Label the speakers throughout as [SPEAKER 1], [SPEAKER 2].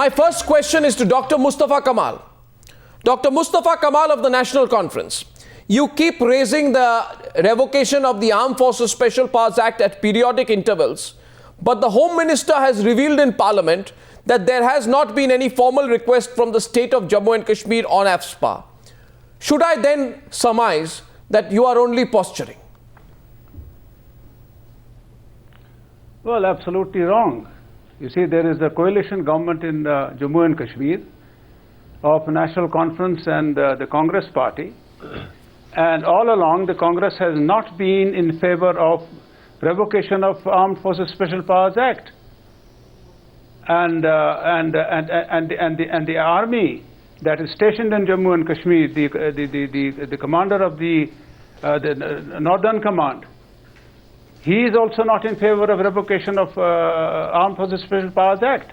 [SPEAKER 1] My first question is to Dr. Mustafa Kamal. Dr. Mustafa Kamal of the National Conference. You keep raising the revocation of the Armed Forces Special Powers Act at periodic intervals, but the Home Minister has revealed in Parliament that there has not been any formal request from the state of Jammu and Kashmir on AFSPA. Should I then surmise that you are only posturing?
[SPEAKER 2] Well, absolutely wrong. You see, there is a coalition government in Jammu and Kashmir of National Conference and the Congress Party. And all along, the Congress has not been in favor of revocation of Armed Forces Special Powers Act. And the army that is stationed in Jammu and Kashmir, the commander of the Northern Command, he is also not in favor of revocation of Armed Forces Special Powers Act.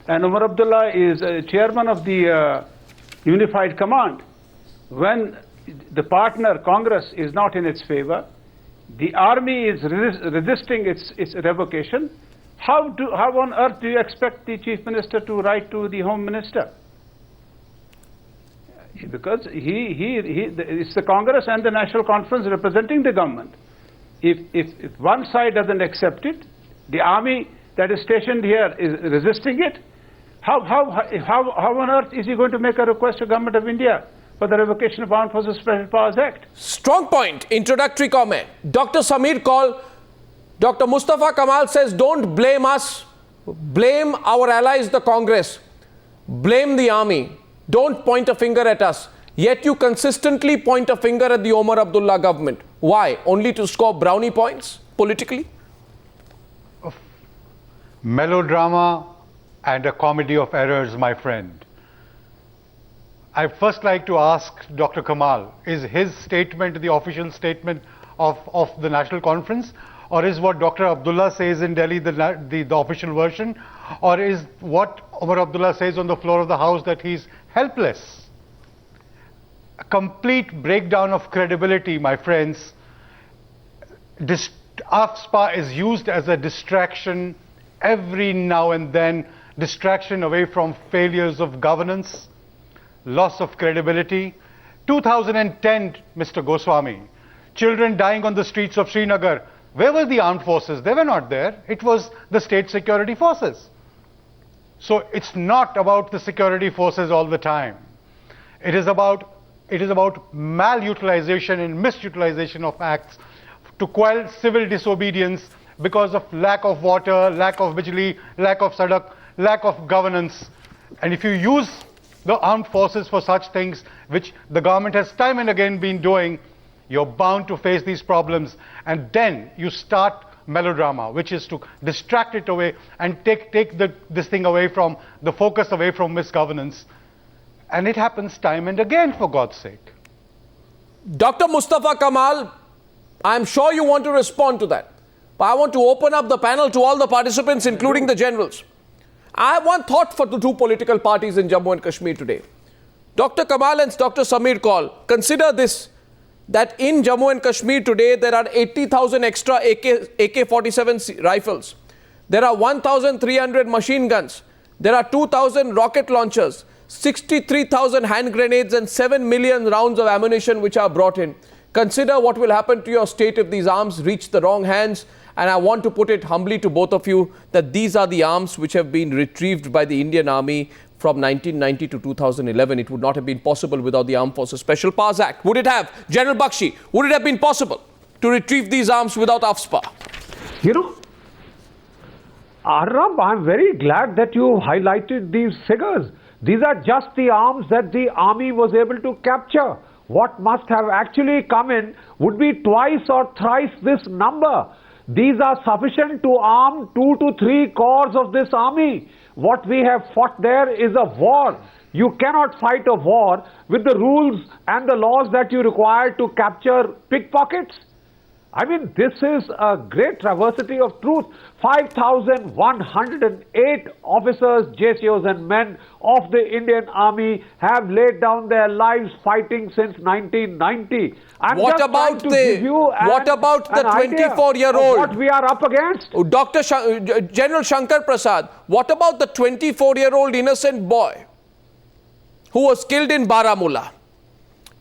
[SPEAKER 2] And Umar Abdullah is chairman of the Unified Command. When the partner Congress is not in its favor, the army is resisting its revocation. How on earth do you expect the Chief Minister to write to the Home Minister? Because it's the Congress and the National Conference representing the government. If one side doesn't accept it, the army that is stationed here is resisting it, how on earth is he going to make a request to Government of India for the revocation of Armed Forces Special Powers Act?
[SPEAKER 1] Strong point. Introductory comment. Dr. Samir Kaul, Dr. Mustafa Kamal says, don't blame us, blame our allies, the Congress, blame the army, don't point a finger at us. Yet you consistently point a finger at the Omar Abdullah government. Why? Only to score brownie points politically?
[SPEAKER 3] Melodrama and a comedy of errors, my friend. I'd first like to ask Dr. Kamal, is his statement the official statement of the National Conference? Or is what Dr. Abdullah says in Delhi the official version? Or is what Omar Abdullah says on the floor of the House that he's helpless? A complete breakdown of credibility, my friends. AFSPA is used as a distraction every now and then, distraction away from failures of governance, loss of credibility. 2010, Mr. Goswami, children dying on the streets of Srinagar. Where were the armed forces? They were not there. It was the state security forces. So it's not about the security forces all the time. It is about malutilization and misutilization of acts to quell civil disobedience because of lack of water, lack of bijli, lack of sadak, lack of governance. And if you use the armed forces for such things, which the government has time and again been doing, you're bound to face these problems. And then you start melodrama, which is to distract it away and take this thing away from the focus, away from misgovernance. And it happens time and again, for God's sake.
[SPEAKER 1] Dr. Mustafa Kamal, I'm sure you want to respond to that. But I want to open up the panel to all the participants, including the generals. I have one thought for the two political parties in Jammu and Kashmir today. Dr. Kamal and Dr. Samir Kaul, consider this, that in Jammu and Kashmir today, there are 80,000 extra AK-47 rifles. There are 1,300 machine guns. There are 2,000 rocket launchers, 63,000 hand grenades and 7 million rounds of ammunition which are brought in. Consider what will happen to your state if these arms reach the wrong hands. And I want to put it humbly to both of you that these are the arms which have been retrieved by the Indian Army from 1990 to 2011. It would not have been possible without the Armed Forces Special Powers Act. Would it have? General Bakshi, would it have been possible to retrieve these arms without AFSPA?
[SPEAKER 4] You know, Arnab, I'm very glad that you highlighted these figures. These are just the arms that the army was able to capture. What must have actually come in would be twice or thrice this number. These are sufficient to arm 2 to 3 corps of this army. What we have fought there is a war. You cannot fight a war with the rules and the laws that you require to capture pickpockets. I mean, this is a great travesty of truth. 5,108 officers, JCOs and men of the Indian Army have laid down their lives fighting since 1990.
[SPEAKER 1] What about the 24-year-old?
[SPEAKER 4] What we are up against?
[SPEAKER 1] General Shankar Prasad, what about the 24-year-old innocent boy who was killed in Baramulla?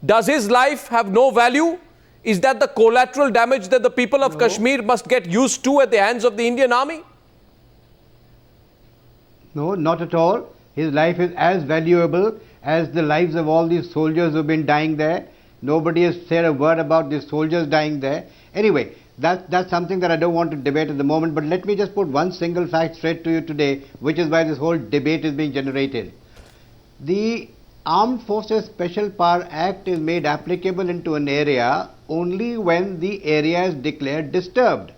[SPEAKER 1] Does his life have no value? Is that the collateral damage that the people of Kashmir must get used to at the hands of the Indian Army?
[SPEAKER 5] No, not at all. His life is as valuable as the lives of all these soldiers who have been dying there. Nobody has said a word about these soldiers dying there. Anyway, that's something that I don't want to debate at the moment, but let me just put one single fact straight to you today, which is why this whole debate is being generated. The Armed Forces Special Power Act is made applicable into an area only when the area is declared disturbed.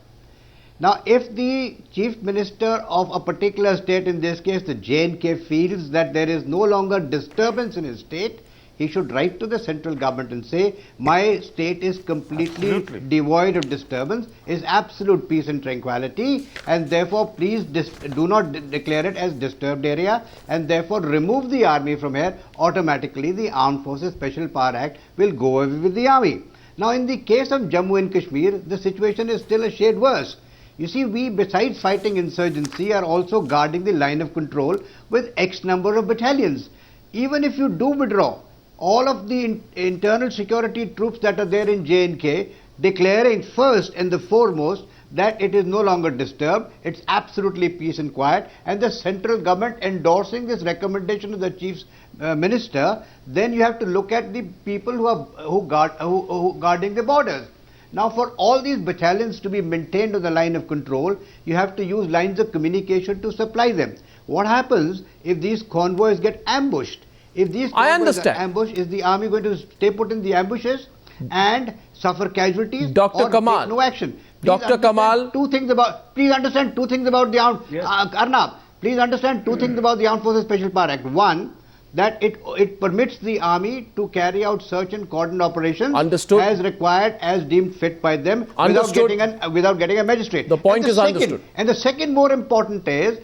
[SPEAKER 5] Now, if the Chief Minister of a particular state, in this case the J&K, feels that there is no longer disturbance in his state, he should write to the central government and say, my state is completely devoid of disturbance, is absolute peace and tranquility, and therefore please do not declare it as disturbed area, and therefore remove the army from here. Automatically the Armed Forces Special Power Act will go away with the army. Now, in the case of Jammu and Kashmir, the situation is still a shade worse. You see, we, besides fighting insurgency, are also guarding the line of control with X number of battalions. Even if you do withdraw, all of the internal security troops that are there in J&K, declaring first and the foremost that it is no longer disturbed, it's absolutely peace and quiet, and the central government endorsing this recommendation of the Chief Minister, then you have to look at the people who are guarding the borders. Now, for all these battalions to be maintained on the line of control, you have to use lines of communication to supply them. What happens if these convoys get ambushed? If these convoys are ambushed, is the army going to stay put in the ambushes and suffer casualties,
[SPEAKER 1] Dr.
[SPEAKER 5] or
[SPEAKER 1] Kamal,
[SPEAKER 5] take no action?
[SPEAKER 1] Dr. Kamal,
[SPEAKER 5] please understand two things about the armed Arnab, please understand two things about the Armed Forces Special Power Act. One, that it permits the army to carry out search and cordon operations as required, as deemed fit by them, without getting a magistrate.
[SPEAKER 1] The point is understood.
[SPEAKER 5] And the second more important is,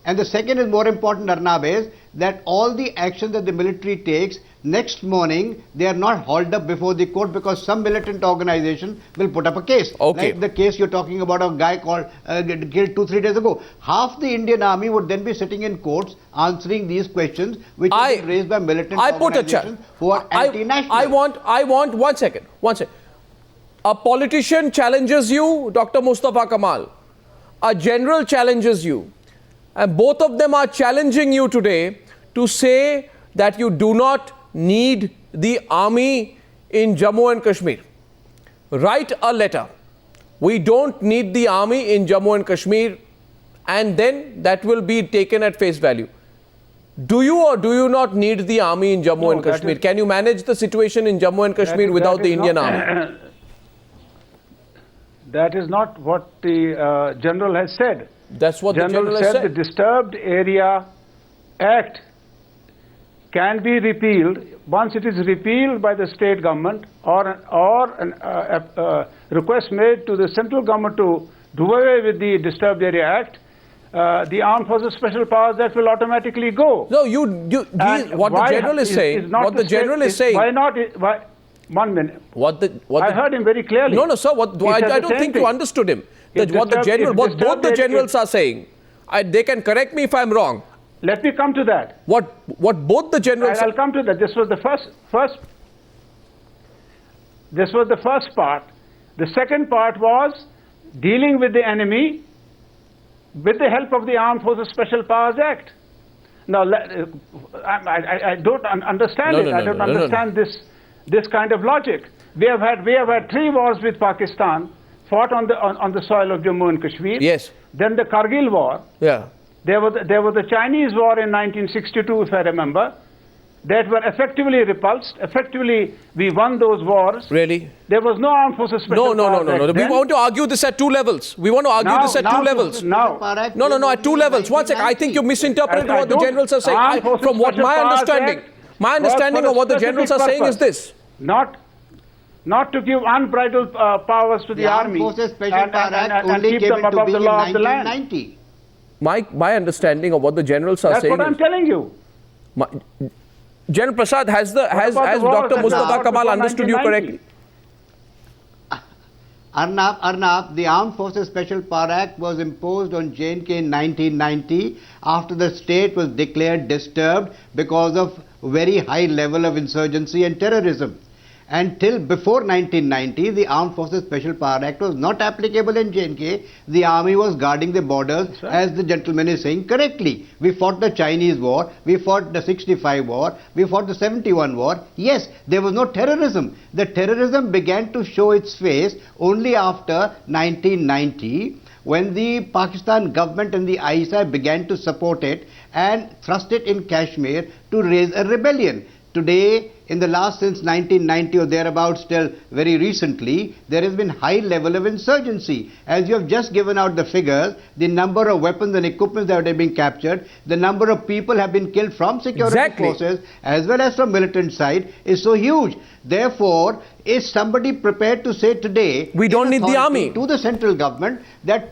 [SPEAKER 5] Arnab, is that all the action that the military takes, next morning they are not hauled up before the court because some militant organization will put up a case.
[SPEAKER 1] Okay.
[SPEAKER 5] Like the case you're talking about, a guy called killed 2-3 days ago. Half the Indian army would then be sitting in courts answering these questions which are raised by militant organizations who are anti-national.
[SPEAKER 1] I want one second. A politician challenges you, Dr. Mustafa Kamal. A general challenges you. And both of them are challenging you today to say that you do not need the army in Jammu and Kashmir. Write a letter. We don't need the army in Jammu and Kashmir, and then that will be taken at face value. Do you or do you not need the army in Jammu and Kashmir? Can you manage the situation in Jammu and Kashmir without the Indian army?
[SPEAKER 2] That is not what the general has said.
[SPEAKER 1] That's what the general has said.
[SPEAKER 2] The Disturbed Area Act can be repealed once it is repealed by the state government, or a request made to the central government to do away with the Disturbed Area Act. The Armed Forces Special Powers Act will automatically go.
[SPEAKER 1] No, what the general is saying. What the general is saying.
[SPEAKER 2] Why not? 1 minute. I heard him very clearly.
[SPEAKER 1] No, sir. I don't think you understood him. What both the generals are saying, they can correct me if I'm wrong.
[SPEAKER 2] Let me come to that.
[SPEAKER 1] What both the generals...
[SPEAKER 2] I'll come to that. This was the first part. The second part was dealing with the enemy with the help of the Armed Forces Special Powers Act. Now, I don't understand it. I don't understand this kind of logic. We have had 3 wars with Pakistan, fought on the soil of Jammu and Kashmir.
[SPEAKER 1] Yes.
[SPEAKER 2] Then the Kargil War.
[SPEAKER 1] Yeah.
[SPEAKER 2] There was the Chinese War in 1962, if I remember, that were effectively repulsed. Effectively, we won those wars.
[SPEAKER 1] Really?
[SPEAKER 2] There was no Armed Forces Special Powers Act.
[SPEAKER 1] No. We want to argue this at 2 levels. We want to argue this at 2 levels.
[SPEAKER 2] No,
[SPEAKER 1] at 2 levels. One sec. I think you misinterpreted what the generals are saying. From what my understanding of what the generals are saying is this.
[SPEAKER 2] not to give unbridled powers to the
[SPEAKER 5] Armed
[SPEAKER 2] army
[SPEAKER 5] Forces Special Power Act
[SPEAKER 2] and
[SPEAKER 5] only
[SPEAKER 2] keep
[SPEAKER 5] came
[SPEAKER 2] them
[SPEAKER 5] into
[SPEAKER 2] above the
[SPEAKER 5] being
[SPEAKER 2] law
[SPEAKER 5] in
[SPEAKER 2] of the land.
[SPEAKER 5] 1990.
[SPEAKER 1] My understanding of what the generals are
[SPEAKER 2] That's
[SPEAKER 1] saying
[SPEAKER 2] what I'm
[SPEAKER 1] is,
[SPEAKER 2] telling you.
[SPEAKER 1] General Prasad, has
[SPEAKER 2] about the wars
[SPEAKER 1] Dr.
[SPEAKER 2] that
[SPEAKER 1] Mustafa
[SPEAKER 2] fought
[SPEAKER 1] Kamal
[SPEAKER 2] before
[SPEAKER 1] understood you
[SPEAKER 2] 1990?
[SPEAKER 1] correctly?
[SPEAKER 5] Arnab, the Armed Forces Special Power Act was imposed on J&K in 1990 after the state was declared disturbed because of very high level of insurgency and terrorism. Until before 1990, the Armed Forces Special Power Act was not applicable in J&K. The army was guarding the borders,
[SPEAKER 2] right,
[SPEAKER 5] as the gentleman is saying correctly. We fought the Chinese war, we fought the 65 war, we fought the 71 war. Yes, there was no terrorism. The terrorism began to show its face only after 1990, when the Pakistan government and the ISI began to support it and thrust it in Kashmir to raise a rebellion. Today, in the last since 1990 or thereabouts, still very recently, there has been high level of insurgency. As you have just given out the figures, the number of weapons and equipment that have been captured, the number of people have been killed from security forces as well as from militant side is so huge. Therefore, is somebody prepared to say today,
[SPEAKER 1] we don't need the army,
[SPEAKER 5] to the central government that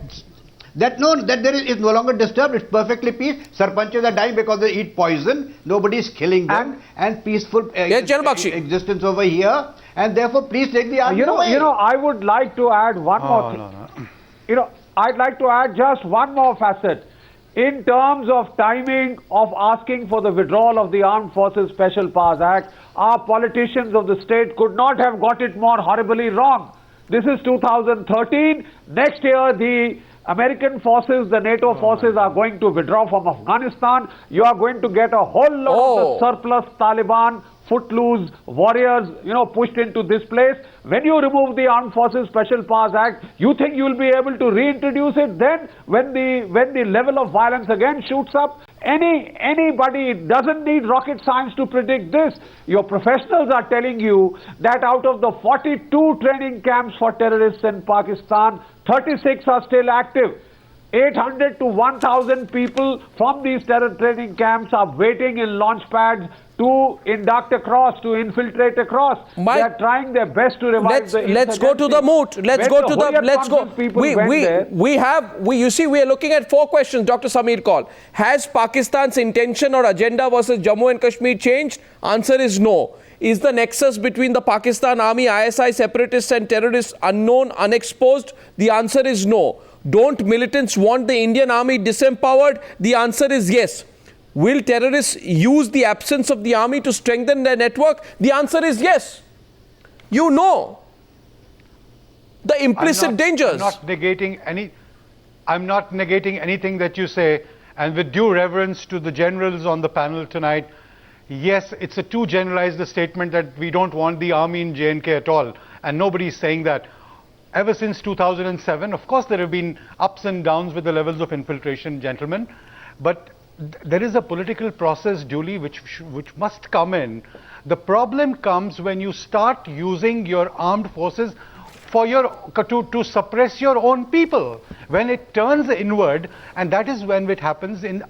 [SPEAKER 5] there is no longer disturbed, it's perfectly peace. Sarpanches are dying because they eat poison, nobody is killing them, and peaceful existence over here, and therefore please take the army away.
[SPEAKER 4] I would like to add one more thing. I'd like to add just one more facet. In terms of timing of asking for the withdrawal of the Armed Forces Special Powers Act, our politicians of the state could not have got it more horribly wrong. This is 2013. Next year, the American forces, the NATO forces are going to withdraw from Afghanistan. You are going to get a whole lot of the surplus Taliban, footloose warriors, pushed into this place. When you remove the Armed Forces Special Powers Act, you think you will be able to reintroduce it then when the level of violence again shoots up? Anybody doesn't need rocket science to predict this. Your professionals are telling you that out of the 42 training camps for terrorists in Pakistan, 36 are still active. 800 to 1,000 people from these terror training camps are waiting in launch pads to induct across, to infiltrate across. They are trying their best to revive the insurgency.
[SPEAKER 1] Let's go to the moot. You see, we are looking at 4 questions, Dr. Samir Kaul. Has Pakistan's intention or agenda versus Jammu and Kashmir changed? Answer is no. Is the nexus between the Pakistan Army, ISI, separatists and terrorists unknown, unexposed? The answer is no. Don't militants want the Indian army disempowered? The answer is yes. Will terrorists use the absence of the army to strengthen their network? The answer is yes. You know the implicit dangers.
[SPEAKER 3] I'm not negating anything that you say, and with due reverence to the generals on the panel tonight, yes, it's a too generalized a statement that we don't want the army in J&K at all, and nobody is saying that. Ever since 2007, of course, there have been ups and downs with the levels of infiltration, gentlemen, but there is a political process duly which must come in. The problem comes when you start using your armed forces for to suppress your own people. When it turns inward, and that is when it happens in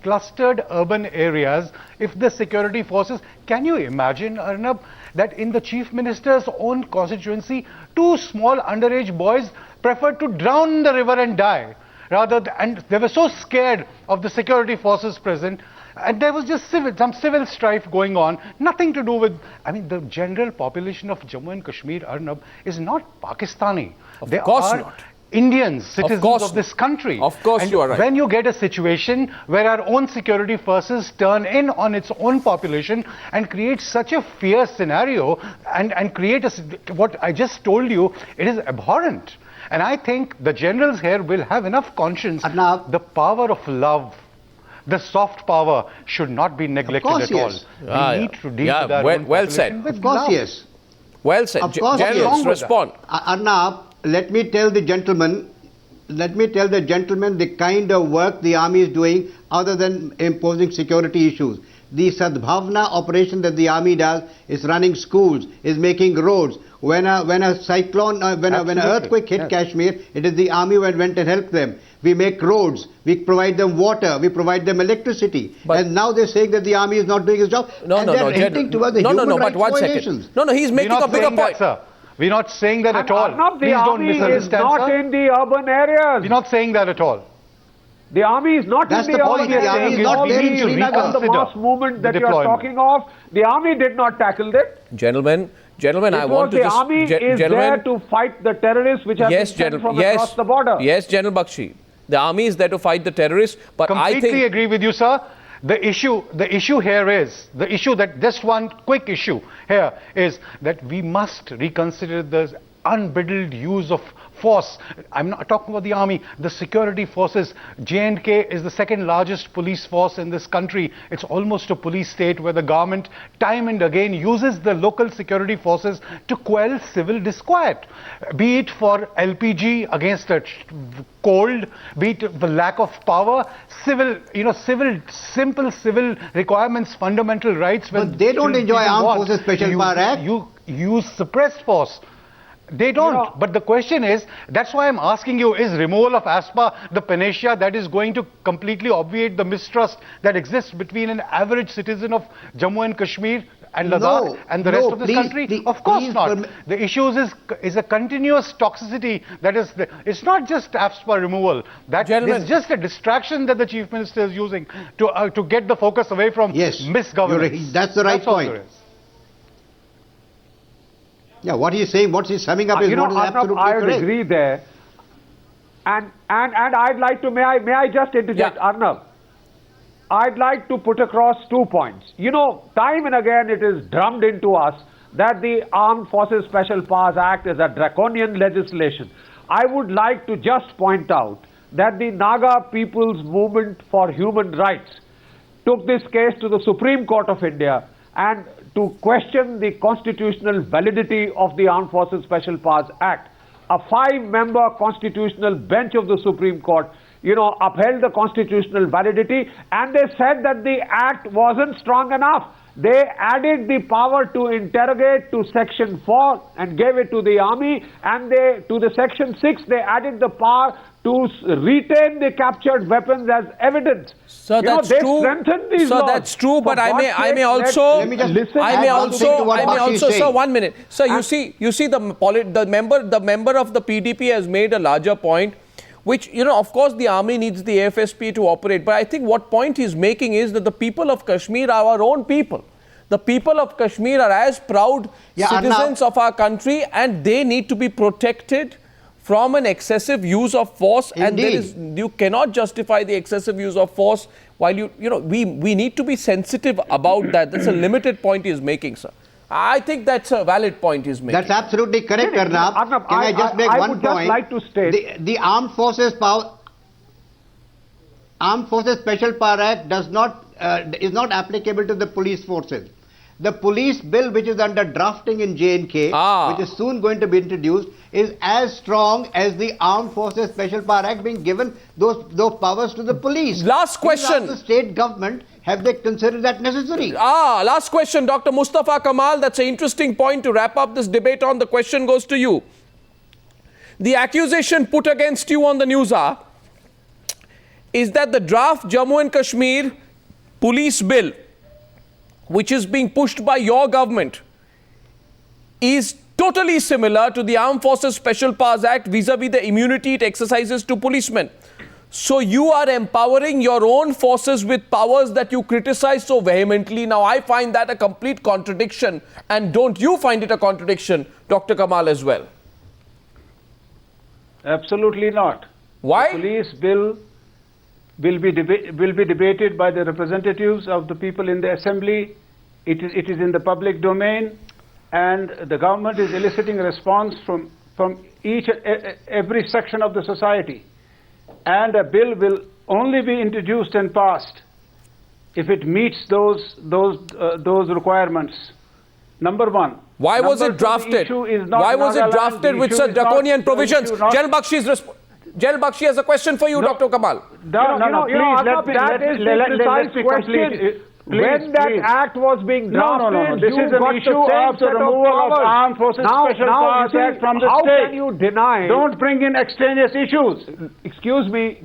[SPEAKER 3] clustered urban areas, if the security forces, can you imagine, Arnab, that in the Chief Minister's own constituency, 2 small underage boys preferred to drown in the river and die, and they were so scared of the security forces present, and there was just some civil strife going on, nothing to do with, the general population of Jammu and Kashmir, Arnab, is not Pakistani. They are Indians, citizens of this country.
[SPEAKER 1] Of course, you are right.
[SPEAKER 3] When you get a situation where our own security forces turn in on its own population and create such a fierce scenario and create what I just told you, it is abhorrent. And I think the generals here will have enough conscience. The power of love, the soft power, should not be neglected at all. We need to deal with our own population with love.
[SPEAKER 5] Yes.
[SPEAKER 1] Well said. Generals, respond.
[SPEAKER 5] Arnab, let me tell the gentleman the kind of work the army is doing other than imposing security issues. The Sadbhavna operation that the army does is running schools, is making roads. When a cyclone, when an earthquake hit Kashmir, it is the army who went and helped them. We make roads, we provide them water, we provide them electricity. And now they're saying that the army is not doing its job. They're hinting towards the human rights violations.
[SPEAKER 1] No, he's making a bigger point.
[SPEAKER 3] We're not saying that at all.
[SPEAKER 4] Arnab, the
[SPEAKER 3] Please don't
[SPEAKER 4] army is
[SPEAKER 3] misunderstand,
[SPEAKER 4] not
[SPEAKER 3] sir.
[SPEAKER 4] in the urban areas.
[SPEAKER 3] We're not saying that at all.
[SPEAKER 4] The army is not
[SPEAKER 5] That's
[SPEAKER 4] in the
[SPEAKER 5] the point.
[SPEAKER 4] urban
[SPEAKER 5] The army
[SPEAKER 4] areas.
[SPEAKER 5] is not
[SPEAKER 4] All
[SPEAKER 5] there in
[SPEAKER 4] these
[SPEAKER 5] Srinagar.
[SPEAKER 4] on the mass movement that
[SPEAKER 3] The
[SPEAKER 4] you are
[SPEAKER 3] deployment.
[SPEAKER 4] talking of, the army did not tackle it.
[SPEAKER 1] Gentlemen, I want to
[SPEAKER 4] the
[SPEAKER 1] just...
[SPEAKER 4] army is there to fight the terrorists which have been sent from across the border.
[SPEAKER 1] Yes, General Bakshi. The army is there to fight the terrorists, but I
[SPEAKER 3] Completely
[SPEAKER 1] think...
[SPEAKER 3] agree with you, sir. The issue here is, just one quick issue here is that we must reconsider the unbridled use of force. I'm not talking about the army, the security forces. J&K is the second largest police force in this country. It's almost a police state where the government time and again uses the local security forces to quell civil disquiet. Be it for LPG against a cold, be it the lack of power, simple civil requirements, fundamental rights.
[SPEAKER 5] But they don't enjoy Armed Forces Special Power Act.
[SPEAKER 3] You use suppressed force. They don't. But the question is, that's why I'm asking you, is removal of AFSPA the panacea that is going to completely obviate the mistrust that exists between an average citizen of Jammu and Kashmir and Ladakh and the rest of this country? Of course not. The issue is a continuous toxicity that is, it's not just AFSPA removal. It's just a distraction that the Chief Minister is using to get the focus away from misgovernance.
[SPEAKER 5] That's the right point. Yeah, what he's saying, what he's summing up is what is absolutely
[SPEAKER 4] I
[SPEAKER 5] correct.
[SPEAKER 4] agree there. And I'd like to, may I just interject, Arnab? I'd like to put across 2 points. You know, time and again it is drummed into us that the Armed Forces Special Powers Act is a draconian legislation. I would like to just point out that the Naga People's Movement for Human Rights took this case to the Supreme Court of India and to question the constitutional validity of the Armed Forces Special Powers Act. A 5-member constitutional bench of the Supreme Court, upheld the constitutional validity, and they said that the act wasn't strong enough. They added the power to interrogate to Section 4 and gave it to the army, and to the Section 6 they added the power to retain the captured weapons as evidence.
[SPEAKER 1] So that's true. So that's true, but I may also, sir, 1 minute. Sir, you see the member of the PDP has made a larger point, which, of course the army needs the AFSPA to operate. But I think what point he's making is that the people of Kashmir are our own people. The people of Kashmir are as proud citizens of our country, and they need to be protected from an excessive use of force.
[SPEAKER 5] Indeed.
[SPEAKER 1] And you cannot justify the excessive use of force while we need to be sensitive about that. That's a limited point he's making, sir. I think that's a valid point he's making.
[SPEAKER 5] That's absolutely correct, Arnab. Can I just make one point?
[SPEAKER 4] I would just like to state
[SPEAKER 5] the Armed Forces Special Power Act is not applicable to the police forces. The police bill, which is under drafting in J&K, which is soon going to be introduced, is as strong as the Armed Forces Special Power Act, being given those powers to the police.
[SPEAKER 1] Last question.
[SPEAKER 5] The state government, have they considered that necessary?
[SPEAKER 1] Last question, Dr. Mustafa Kamal. That's an interesting point to wrap up this debate on. The question goes to you. The accusation put against you on the Newshour is that the draft Jammu and Kashmir police bill, which is being pushed by your government, is totally similar to the Armed Forces Special Powers Act vis-a-vis the immunity it exercises to policemen. So you are empowering your own forces with powers that you criticize so vehemently. Now I find that a complete contradiction. And don't you find it a contradiction, Dr. Kamal, as well?
[SPEAKER 2] Absolutely not.
[SPEAKER 1] Why?
[SPEAKER 2] The police bill will be debated by the representatives of the people in the assembly. It is in the public domain, and the government is eliciting a response from every section of the society. And a bill will only be introduced and passed if it meets those requirements. Number one.
[SPEAKER 1] Why was it drafted? Why was it drafted with such draconian provisions? General Bakshi has a question for you, Dr. Kamal.
[SPEAKER 4] That is the precise question. When that act was being drafted,
[SPEAKER 2] this is an issue of the removal of Armed Forces Special Powers Act from the state.
[SPEAKER 4] How can you deny?
[SPEAKER 2] Don't bring in extraneous issues.
[SPEAKER 4] Excuse me.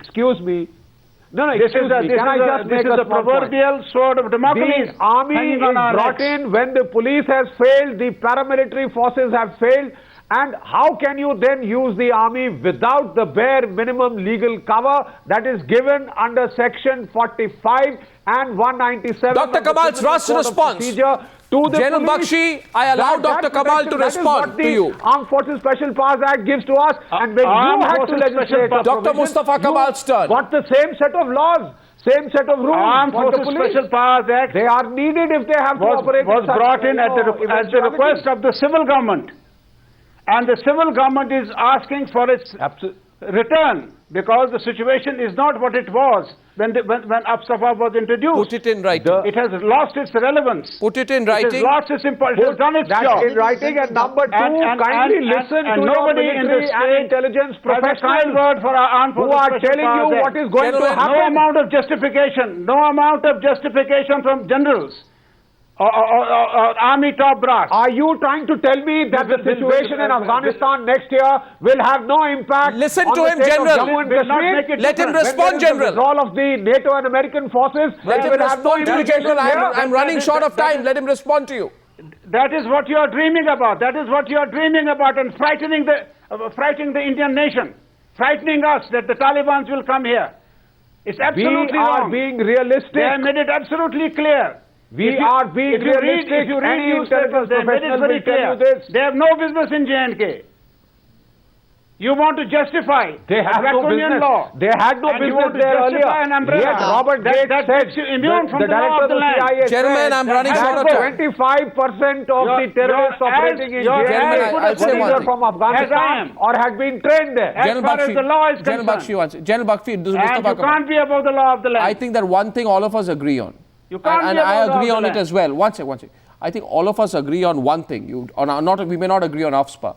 [SPEAKER 2] This is the proverbial sword of Damocles.
[SPEAKER 4] The army is brought in when the police has failed, the paramilitary forces have failed, And how can you then use the army without the bare minimum legal cover that is given under Section 45 and 197?
[SPEAKER 1] Dr. Kamal's rushed response.
[SPEAKER 4] To the
[SPEAKER 1] General
[SPEAKER 4] police.
[SPEAKER 1] Bakshi, I allow Dr. Kamal to respond to you.
[SPEAKER 4] Armed Forces Special Powers Act gives to us, and when you had to legislate
[SPEAKER 1] Dr. Mustafa Kamal's turn.
[SPEAKER 4] got the same set of laws, same set of rules.
[SPEAKER 2] Armed
[SPEAKER 4] for the
[SPEAKER 2] Forces
[SPEAKER 4] police.
[SPEAKER 2] Special Powers Act
[SPEAKER 4] They are needed if they have to operate.
[SPEAKER 2] was brought in at the request of the civil government. And the civil government is asking for its return because the situation is not what it was when AFSPA was introduced.
[SPEAKER 1] Put it in writing.
[SPEAKER 2] It has lost its relevance.
[SPEAKER 1] Put it in
[SPEAKER 2] It has
[SPEAKER 1] writing.
[SPEAKER 2] lost its importance. It has done its
[SPEAKER 4] That's
[SPEAKER 2] job.
[SPEAKER 4] in writing. And number two,
[SPEAKER 2] And
[SPEAKER 4] kindly listen to your
[SPEAKER 2] nobody in the
[SPEAKER 4] military and
[SPEAKER 2] state
[SPEAKER 4] intelligence
[SPEAKER 2] has a kind
[SPEAKER 4] professionals
[SPEAKER 2] word for our armed
[SPEAKER 4] who
[SPEAKER 2] forces
[SPEAKER 4] are
[SPEAKER 2] Special
[SPEAKER 4] telling you
[SPEAKER 2] Powers
[SPEAKER 4] what
[SPEAKER 2] Act.
[SPEAKER 4] is going to
[SPEAKER 1] Gentlemen,
[SPEAKER 2] No
[SPEAKER 4] happen.
[SPEAKER 2] amount of justification, no amount of justification from generals or army top brass.
[SPEAKER 4] Are you trying to tell me that the situation in Afghanistan next year will have no impact
[SPEAKER 1] Listen
[SPEAKER 4] on
[SPEAKER 1] to
[SPEAKER 4] the
[SPEAKER 1] him,
[SPEAKER 4] state of
[SPEAKER 1] General.
[SPEAKER 4] Jammu and
[SPEAKER 2] Will not
[SPEAKER 4] Kashmir?
[SPEAKER 2] make it
[SPEAKER 1] Let him
[SPEAKER 2] different.
[SPEAKER 1] respond,
[SPEAKER 4] When there is the
[SPEAKER 1] General.
[SPEAKER 4] withdrawal of the NATO and American forces.
[SPEAKER 1] Let him
[SPEAKER 4] will have no
[SPEAKER 1] respond to you,
[SPEAKER 4] implication
[SPEAKER 1] General.
[SPEAKER 4] here.
[SPEAKER 1] I'm running short of time. Let him respond to you.
[SPEAKER 2] That is what you are dreaming about. That is what you are dreaming about, and frightening the Indian nation, frightening us that the Taliban will come here. It's
[SPEAKER 4] We
[SPEAKER 2] absolutely
[SPEAKER 4] are
[SPEAKER 2] wrong.
[SPEAKER 4] being realistic.
[SPEAKER 2] They have made it absolutely clear.
[SPEAKER 4] We are being realistic.
[SPEAKER 2] If you read
[SPEAKER 4] Any
[SPEAKER 2] newspapers,
[SPEAKER 4] intelligence
[SPEAKER 2] they made it
[SPEAKER 4] professional
[SPEAKER 2] very
[SPEAKER 4] will tell
[SPEAKER 2] clear.
[SPEAKER 4] you this.
[SPEAKER 2] They have no business in J&K. You want to justify
[SPEAKER 4] They have no
[SPEAKER 2] draconian
[SPEAKER 4] business.
[SPEAKER 2] law.
[SPEAKER 4] They had no
[SPEAKER 2] And you
[SPEAKER 4] business
[SPEAKER 2] want to
[SPEAKER 4] there
[SPEAKER 2] justify
[SPEAKER 4] earlier.
[SPEAKER 2] an umbrella.
[SPEAKER 4] Yet Robert
[SPEAKER 2] That-
[SPEAKER 4] Gates
[SPEAKER 2] that
[SPEAKER 4] said,
[SPEAKER 2] makes you immune from the law
[SPEAKER 4] director
[SPEAKER 2] of the land.
[SPEAKER 4] CIA
[SPEAKER 1] Gentlemen,
[SPEAKER 4] said
[SPEAKER 1] I'm running
[SPEAKER 4] that
[SPEAKER 1] short of time.
[SPEAKER 4] 25% of
[SPEAKER 2] You're-
[SPEAKER 4] the terrorists
[SPEAKER 2] you're
[SPEAKER 4] operating in
[SPEAKER 2] as- you're
[SPEAKER 1] Gentlemen,
[SPEAKER 4] JNK
[SPEAKER 1] I'll say one
[SPEAKER 4] were
[SPEAKER 1] thing.
[SPEAKER 4] from
[SPEAKER 2] As I
[SPEAKER 4] Afghanistan
[SPEAKER 2] am.
[SPEAKER 4] or had been trained there.
[SPEAKER 2] As
[SPEAKER 1] General
[SPEAKER 2] far as
[SPEAKER 1] Bakshi,
[SPEAKER 2] the law is
[SPEAKER 1] General
[SPEAKER 2] concerned.
[SPEAKER 1] Bakshi wants it. General Bakshi, this is
[SPEAKER 2] And
[SPEAKER 1] Mustafa
[SPEAKER 2] you
[SPEAKER 1] Kamal.
[SPEAKER 2] can't be above the law of the land.
[SPEAKER 1] I think that one thing all of us agree on.
[SPEAKER 2] You can't
[SPEAKER 1] and
[SPEAKER 2] be
[SPEAKER 1] I
[SPEAKER 2] above the
[SPEAKER 1] agree
[SPEAKER 2] law of
[SPEAKER 1] on
[SPEAKER 2] the
[SPEAKER 1] it
[SPEAKER 2] land.
[SPEAKER 1] as well. One second. I think all of us agree on one thing. We may not agree on AFSPA.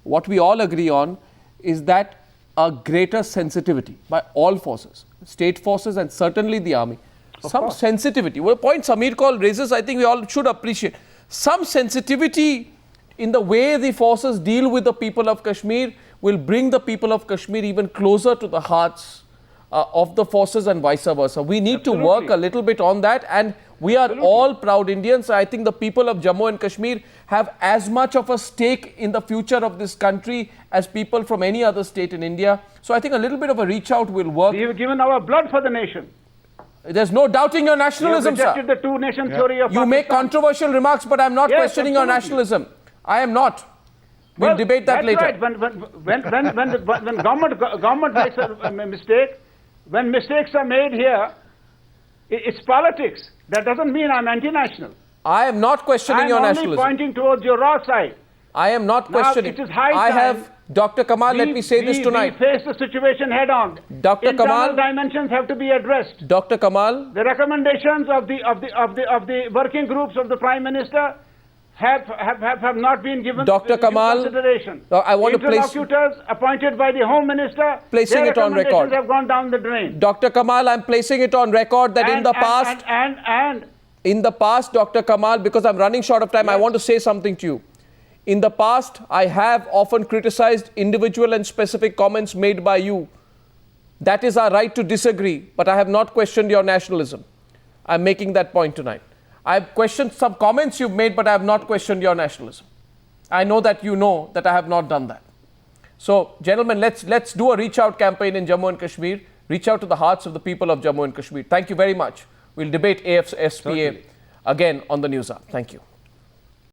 [SPEAKER 1] What we all agree on is that a greater sensitivity by all forces, state forces and certainly the army. Some sensitivity. Well, point Samir Kaul raises, I think we all should appreciate. Some sensitivity in the way the forces deal with the people of Kashmir will bring the people of Kashmir even closer to the hearts of the forces and vice versa. We need to work a little bit on that, and we are all proud Indians. I think the people of Jammu and Kashmir have as much of a stake in the future of this country as people from any other state in India. So I think a little bit of a reach out will work.
[SPEAKER 2] We have given our blood for the nation.
[SPEAKER 1] There's no doubting your
[SPEAKER 2] We have
[SPEAKER 1] nationalism,
[SPEAKER 2] rejected
[SPEAKER 1] sir.
[SPEAKER 2] the two-nation theory of
[SPEAKER 1] You make
[SPEAKER 2] Pakistan.
[SPEAKER 1] controversial remarks, but I'm not
[SPEAKER 2] Yes,
[SPEAKER 1] questioning your
[SPEAKER 2] absolutely.
[SPEAKER 1] nationalism. I am not. We'll
[SPEAKER 2] Well,
[SPEAKER 1] debate that
[SPEAKER 2] that's
[SPEAKER 1] later.
[SPEAKER 2] Right. When government makes a mistake, when mistakes are made here, it's politics. That doesn't mean I'm anti-national.
[SPEAKER 1] I am not questioning
[SPEAKER 2] I'm
[SPEAKER 1] your
[SPEAKER 2] only
[SPEAKER 1] nationalism.
[SPEAKER 2] pointing towards your raw side.
[SPEAKER 1] I am not
[SPEAKER 2] Now,
[SPEAKER 1] questioning.
[SPEAKER 2] it is high
[SPEAKER 1] I
[SPEAKER 2] time
[SPEAKER 1] have, Dr. Kamal, let me say this tonight.
[SPEAKER 2] We face the situation head on.
[SPEAKER 1] Dr.
[SPEAKER 2] Internal
[SPEAKER 1] Kamal-
[SPEAKER 2] dimensions have to be addressed.
[SPEAKER 1] Dr. Kamal,
[SPEAKER 2] The recommendations of the working groups of the Prime Minister have not been given
[SPEAKER 1] Dr.
[SPEAKER 2] due
[SPEAKER 1] Kamal,
[SPEAKER 2] consideration.
[SPEAKER 1] I want to place-
[SPEAKER 2] Interlocutors appointed by the Home Minister,
[SPEAKER 1] Placing
[SPEAKER 2] their
[SPEAKER 1] it on record.
[SPEAKER 2] recommendations have gone down the drain.
[SPEAKER 1] Dr. Kamal, I'm placing it on record that in the past, in the past, Dr. Kamal, because I'm running short of time, I want to say something to you. In the past, I have often criticized individual and specific comments made by you. That is our right to disagree, but I have not questioned your nationalism. I'm making that point tonight. I've questioned some comments you've made, but I have not questioned your nationalism. I know that you know that I have not done that. So, gentlemen, let's do a reach out campaign in Jammu and Kashmir. Reach out to the hearts of the people of Jammu and Kashmir. Thank you very much. We'll debate AFSPA again on the News Hour. Thank you.